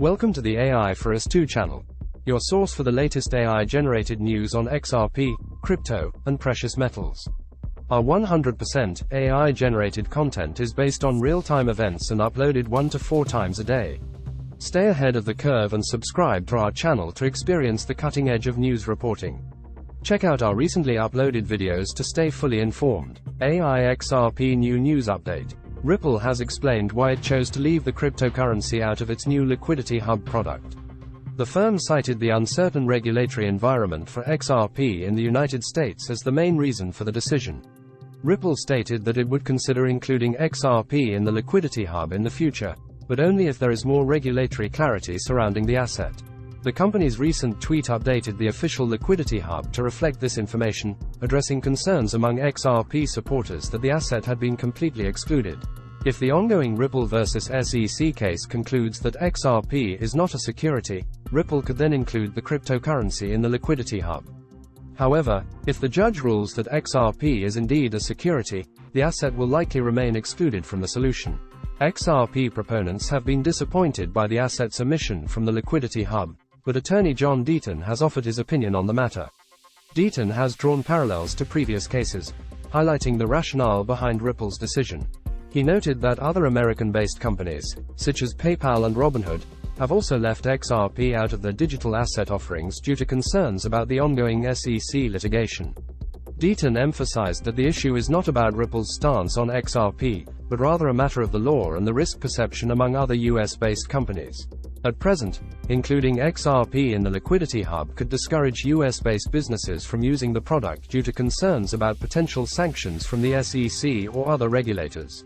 Welcome to the AI for Us 2 channel, your source for the latest AI-generated news on XRP, crypto, and precious metals. Our 100% AI-generated content is based on real-time events and uploaded 1 to 4 times a day. Stay ahead of the curve and subscribe to our channel to experience the cutting edge of news reporting. Check out our recently uploaded videos to stay fully informed. Xrp New News Update. Ripple has explained why it chose to leave the cryptocurrency out of its new liquidity hub product. The firm cited the uncertain regulatory environment for XRP in the United States as the main reason for the decision. Ripple stated that it would consider including XRP in the liquidity hub in the future, but only if there is more regulatory clarity surrounding the asset. The company's recent tweet updated the official liquidity hub to reflect this information, addressing concerns among XRP supporters that the asset had been completely excluded. If the ongoing Ripple vs. SEC case concludes that XRP is not a security, Ripple could then include the cryptocurrency in the liquidity hub. However, if the judge rules that XRP is indeed a security, the asset will likely remain excluded from the solution. XRP proponents have been disappointed by the asset's omission from the liquidity hub, but attorney John Deaton has offered his opinion on the matter. Deaton has drawn parallels to previous cases, highlighting the rationale behind Ripple's decision. He noted that other American-based companies, such as PayPal and Robinhood, have also left XRP out of their digital asset offerings due to concerns about the ongoing SEC litigation. Deaton emphasized that the issue is not about Ripple's stance on XRP, but rather a matter of the law and the risk perception among other US-based companies. At present, including XRP in the liquidity hub could discourage US-based businesses from using the product due to concerns about potential sanctions from the SEC or other regulators.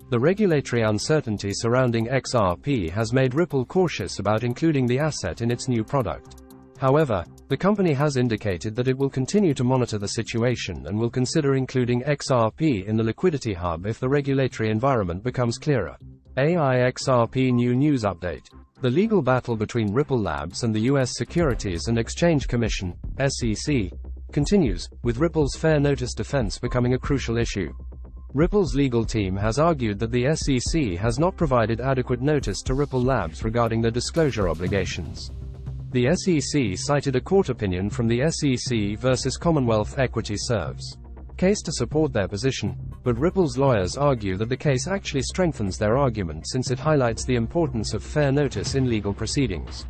The regulatory uncertainty surrounding XRP has made Ripple cautious about including the asset in its new product. However, the company has indicated that it will continue to monitor the situation and will consider including XRP in the liquidity hub if the regulatory environment becomes clearer. Xrp New News Update. The legal battle between Ripple Labs and the U.S. Securities and Exchange Commission, SEC, continues, with Ripple's fair notice defense becoming a crucial issue. Ripple's legal team has argued that the SEC has not provided adequate notice to Ripple Labs regarding their disclosure obligations. The SEC cited a court opinion from the SEC versus Commonwealth Equity Serves case to support their position, but Ripple's lawyers argue that the case actually strengthens their argument since it highlights the importance of fair notice in legal proceedings.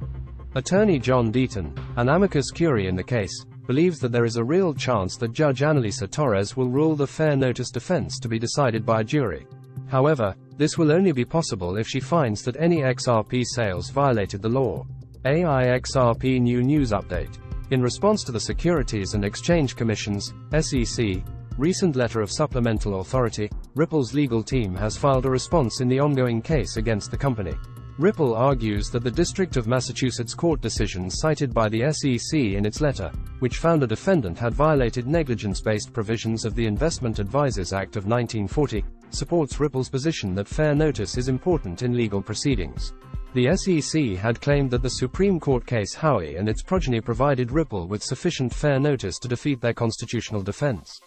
Attorney John Deaton, an amicus curiae in the case, believes that there is a real chance that Judge Annalisa Torres will rule the fair notice defense to be decided by a jury. However, this will only be possible if she finds that any XRP sales violated the law. Xrp New News Update. In response to the Securities and Exchange Commission's, SEC, recent letter of supplemental authority, Ripple's legal team has filed a response in the ongoing case against the company. Ripple argues that the District of Massachusetts court decision cited by the SEC in its letter, which found a defendant had violated negligence-based provisions of the Investment Advisors Act of 1940, supports Ripple's position that fair notice is important in legal proceedings. The SEC had claimed that the Supreme Court case Howey and its progeny provided Ripple with sufficient fair notice to defeat their constitutional defense.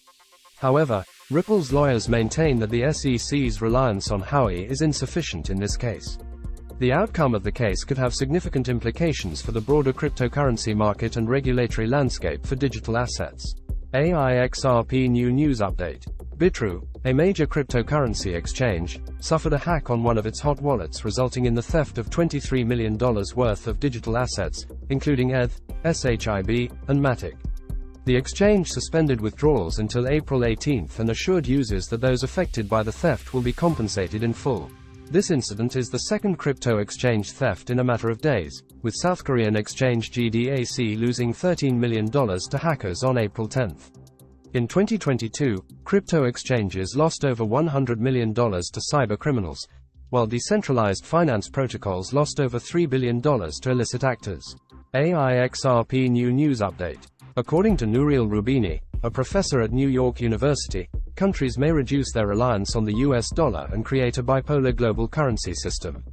However, Ripple's lawyers maintain that the SEC's reliance on Howey is insufficient in this case. The outcome of the case could have significant implications for the broader cryptocurrency market and regulatory landscape for digital assets. Xrp New News Update. Bitrue, a major cryptocurrency exchange, suffered a hack on one of its hot wallets resulting in the theft of $23 million worth of digital assets, including ETH, SHIB, and Matic. The exchange suspended withdrawals until April 18 and assured users that those affected by the theft will be compensated in full. This incident is the second crypto exchange theft in a matter of days, with South Korean exchange GDAC losing $13 million to hackers on April 10. In 2022, crypto exchanges lost over $100 million to cyber criminals, while decentralized finance protocols lost over $3 billion to illicit actors. Xrp New News Update. According to Nouriel Roubini, a professor at New York University, countries may reduce their reliance on the US dollar and create a bipolar global currency system.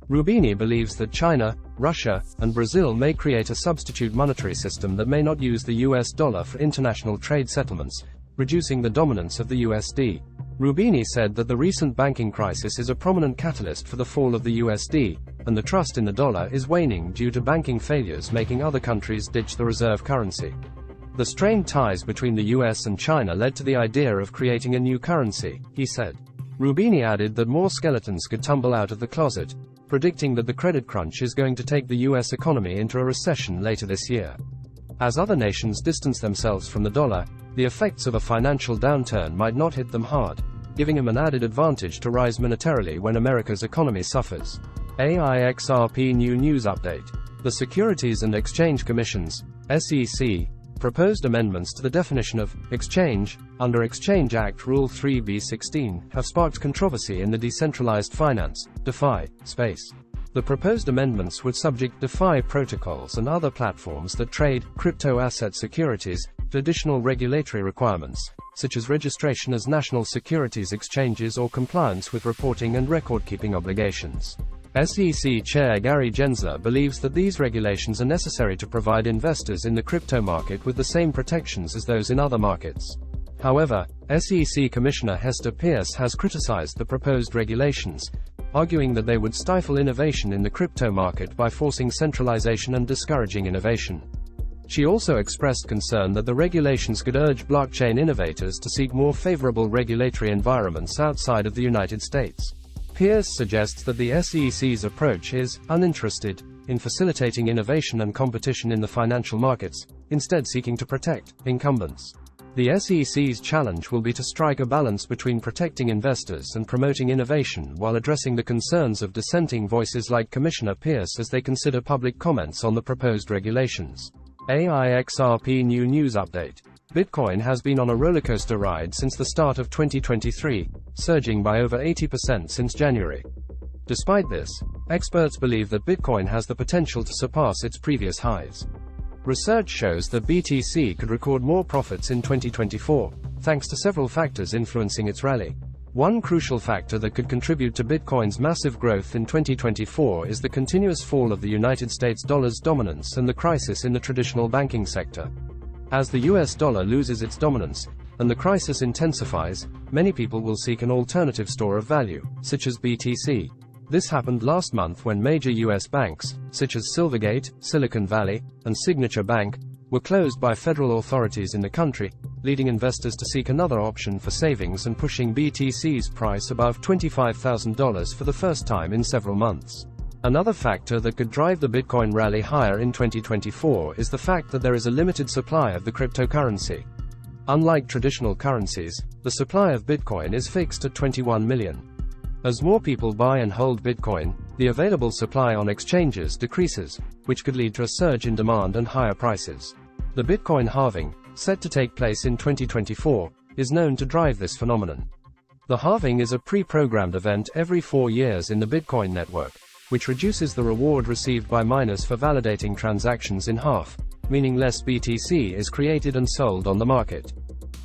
Roubini believes that China, Russia, and Brazil may create a substitute monetary system that may not use the US dollar for international trade settlements, reducing the dominance of the USD. Rubini said that the recent banking crisis is a prominent catalyst for the fall of the USD, and the trust in the dollar is waning due to banking failures making other countries ditch the reserve currency. The strained ties between the US and China led to the idea of creating a new currency, he said. Rubini added that more skeletons could tumble out of the closet, predicting that the credit crunch is going to take the US economy into a recession later this year. As other nations distance themselves from the dollar, the effects of a financial downturn might not hit them hard, giving them an added advantage to rise monetarily when America's economy suffers. Xrp New News Update. The Securities and Exchange Commission's (SEC) proposed amendments to the definition of exchange under Exchange Act Rule 3b-16 have sparked controversy in the decentralized finance (DeFi) space. The proposed amendments would subject DeFi protocols and other platforms that trade crypto asset securities to additional regulatory requirements, such as registration as national securities exchanges or compliance with reporting and record-keeping obligations. SEC Chair Gary Gensler believes that these regulations are necessary to provide investors in the crypto market with the same protections as those in other markets. However, SEC Commissioner Hester Peirce has criticized the proposed regulations, arguing that they would stifle innovation in the crypto market by forcing centralization and discouraging innovation. She also expressed concern that the regulations could urge blockchain innovators to seek more favorable regulatory environments outside of the United States. Peirce suggests that the SEC's approach is uninterested in facilitating innovation and competition in the financial markets, instead seeking to protect incumbents. The SEC's challenge will be to strike a balance between protecting investors and promoting innovation while addressing the concerns of dissenting voices like Commissioner Peirce as they consider public comments on the proposed regulations. Xrp New News Update. Bitcoin has been on a rollercoaster ride since the start of 2023, surging by over 80% since January. Despite this, experts believe that Bitcoin has the potential to surpass its previous highs. Research shows that BTC could record more profits in 2024, thanks to several factors influencing its rally. One crucial factor that could contribute to Bitcoin's massive growth in 2024 is the continuous fall of the United States dollar's dominance and the crisis in the traditional banking sector. As the US dollar loses its dominance, and the crisis intensifies, many people will seek an alternative store of value, such as BTC. This happened last month when major US banks, such as Silvergate, Silicon Valley, and Signature Bank, were closed by federal authorities in the country, leading investors to seek another option for savings and pushing BTC's price above $25,000 for the first time in several months. Another factor that could drive the Bitcoin rally higher in 2024 is the fact that there is a limited supply of the cryptocurrency. Unlike traditional currencies, the supply of Bitcoin is fixed at 21 million. As more people buy and hold Bitcoin, the available supply on exchanges decreases, which could lead to a surge in demand and higher prices. The Bitcoin halving, set to take place in 2024, is known to drive this phenomenon. The halving is a pre-programmed event every 4 years in the Bitcoin network, which reduces the reward received by miners for validating transactions in half, meaning less BTC is created and sold on the market.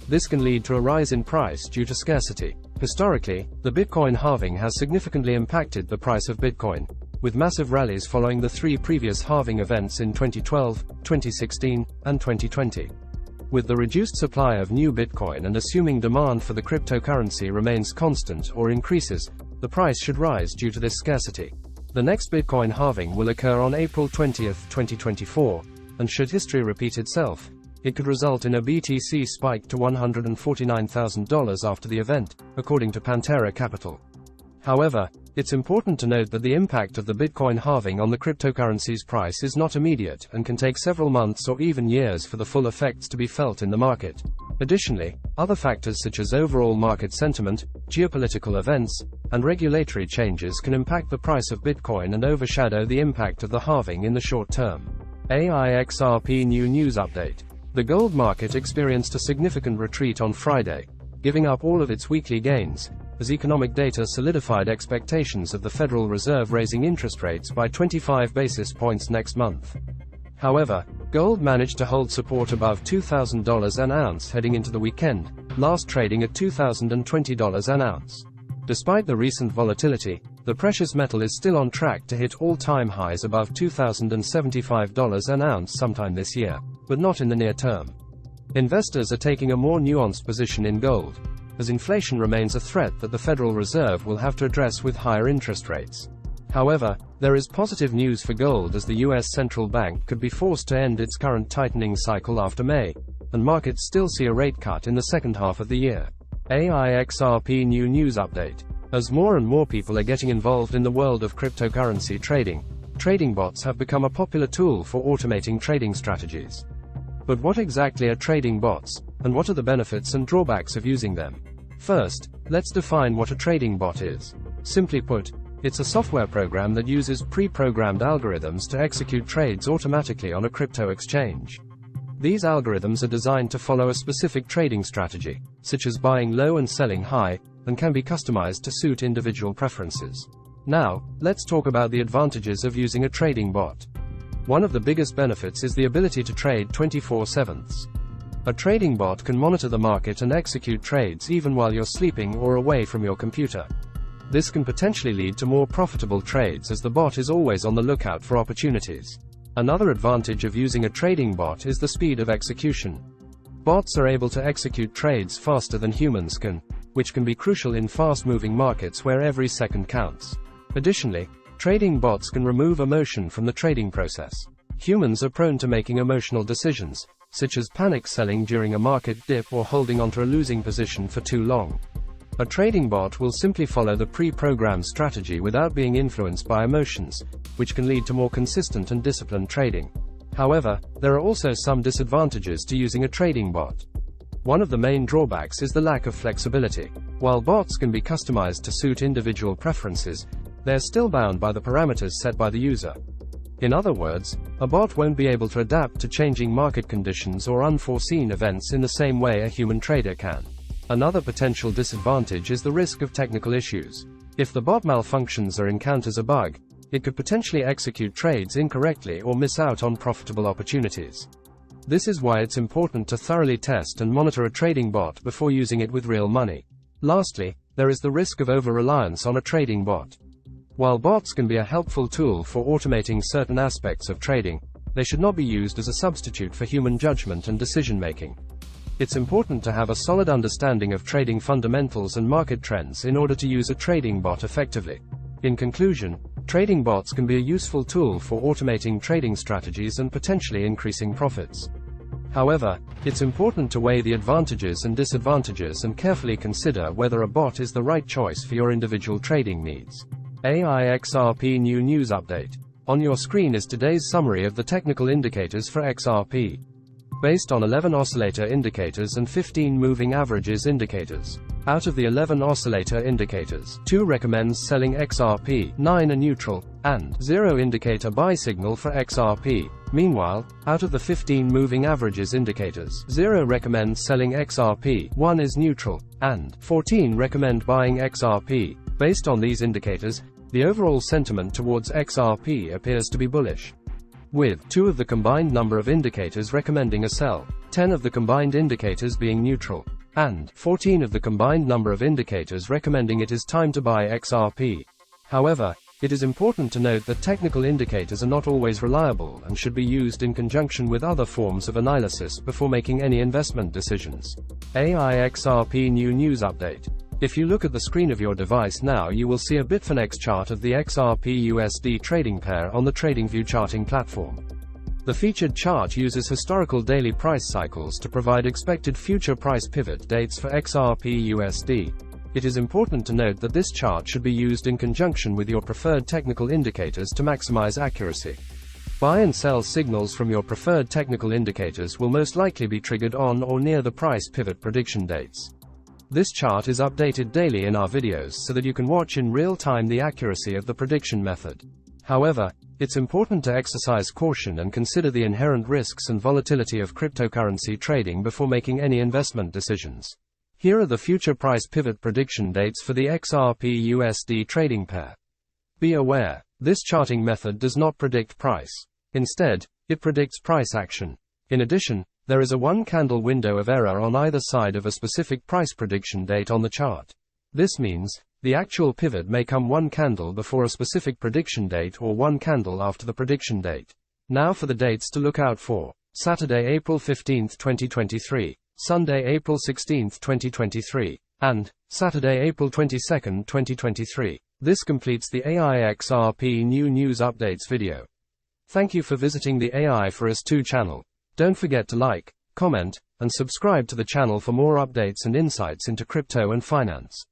This can lead to a rise in price due to scarcity. Historically, the Bitcoin halving has significantly impacted the price of Bitcoin, with massive rallies following the 3 previous halving events in 2012, 2016, and 2020. With the reduced supply of new Bitcoin and assuming demand for the cryptocurrency remains constant or increases, the price should rise due to this scarcity. The next Bitcoin halving will occur on April 20, 2024, and should history repeat itself, it could result in a BTC spike to $149,000 after the event, according to Pantera Capital. However, it's important to note that the impact of the Bitcoin halving on the cryptocurrency's price is not immediate and can take several months or even years for the full effects to be felt in the market. Additionally, other factors such as overall market sentiment, geopolitical events, and regulatory changes can impact the price of Bitcoin and overshadow the impact of the halving in the short term. Xrp New News Update. The gold market experienced a significant retreat on Friday, giving up all of its weekly gains, as economic data solidified expectations of the Federal Reserve raising interest rates by 25 basis points next month. However, gold managed to hold support above $2,000 an ounce heading into the weekend, last trading at $2,020 an ounce. Despite the recent volatility, the precious metal is still on track to hit all-time highs above $2,075 an ounce sometime this year, but not in the near term. Investors are taking a more nuanced position in gold. as inflation remains a threat that the Federal Reserve will have to address with higher interest rates. However, there is positive news for gold, as the US central bank could be forced to end its current tightening cycle after May, and markets still see a rate cut in the second half of the year. Xrp New News Update. As more and more people are getting involved in the world of cryptocurrency trading, trading bots have become a popular tool for automating trading strategies. But what exactly are trading bots, and what are the benefits and drawbacks of using them? First, let's define what a trading bot is. Simply put, it's a software program that uses pre-programmed algorithms to execute trades automatically on a crypto exchange. These algorithms are designed to follow a specific trading strategy, such as buying low and selling high, and can be customized to suit individual preferences. Now, let's talk about the advantages of using a trading bot. One of the biggest benefits is the ability to trade 24/7. A trading bot can monitor the market and execute trades even while you're sleeping or away from your computer. This can potentially lead to more profitable trades, as the bot is always on the lookout for opportunities. Another advantage of using a trading bot is the speed of execution. Bots are able to execute trades faster than humans can, which can be crucial in fast-moving markets where every second counts. Additionally, trading bots can remove emotion from the trading process. Humans are prone to making emotional decisions, such as panic selling during a market dip or holding onto a losing position for too long. A trading bot will simply follow the pre-programmed strategy without being influenced by emotions, which can lead to more consistent and disciplined trading. However, there are also some disadvantages to using a trading bot. One of the main drawbacks is the lack of flexibility. While bots can be customized to suit individual preferences, they are still bound by the parameters set by the user. In other words, a bot won't be able to adapt to changing market conditions or unforeseen events in the same way a human trader can. Another potential disadvantage is the risk of technical issues. If the bot malfunctions or encounters a bug, it could potentially execute trades incorrectly or miss out on profitable opportunities. This is why it's important to thoroughly test and monitor a trading bot before using it with real money. Lastly, there is the risk of over-reliance on a trading bot. While bots can be a helpful tool for automating certain aspects of trading, they should not be used as a substitute for human judgment and decision-making. It's important to have a solid understanding of trading fundamentals and market trends in order to use a trading bot effectively. In conclusion, trading bots can be a useful tool for automating trading strategies and potentially increasing profits. However, it's important to weigh the advantages and disadvantages and carefully consider whether a bot is the right choice for your individual trading needs. Xrp New News Update. On your screen is today's summary of the technical indicators for XRP. Based on 11 oscillator indicators and 15 moving averages indicators. Out of the 11 oscillator indicators, 2 recommends selling XRP, 9 are neutral, and 0 indicate a buy signal for XRP. Meanwhile, out of the 15 moving averages indicators, 0 recommends selling XRP, 1 is neutral, and 14 recommend buying XRP. Based on these indicators, the overall sentiment towards XRP appears to be bullish, with 2 of the combined number of indicators recommending a sell, 10 of the combined indicators being neutral, and 14 of the combined number of indicators recommending it is time to buy XRP. However, it is important to note that technical indicators are not always reliable and should be used in conjunction with other forms of analysis before making any investment decisions. Xrp New News Update. If you look at the screen of your device now, you will see a Bitfinex chart of the XRP USD trading pair on the TradingView charting platform. The featured chart uses historical daily price cycles to provide expected future price pivot dates for XRP USD. It is important to note that this chart should be used in conjunction with your preferred technical indicators to maximize accuracy. Buy and sell signals from your preferred technical indicators will most likely be triggered on or near the price pivot prediction dates. This chart is updated daily in our videos so that you can watch in real time the accuracy of the prediction method. However, it's important to exercise caution and consider the inherent risks and volatility of cryptocurrency trading before making any investment decisions. Here are the future price pivot prediction dates for the XRP USD trading pair. Be aware, this charting method does not predict price. Instead, it predicts price action. In addition, there is a one-candle window of error on either side of a specific price prediction date on the chart. This means, the actual pivot may come one candle before a specific prediction date or one candle after the prediction date. Now for the dates to look out for. Saturday, April 15, 2023. Sunday, April 16, 2023. and Saturday, April 22, 2023. This completes the Xrp New News Updates video. Thank you for visiting the AI for Us 2 channel. Don't forget to like, comment, and subscribe to the channel for more updates and insights into crypto and finance.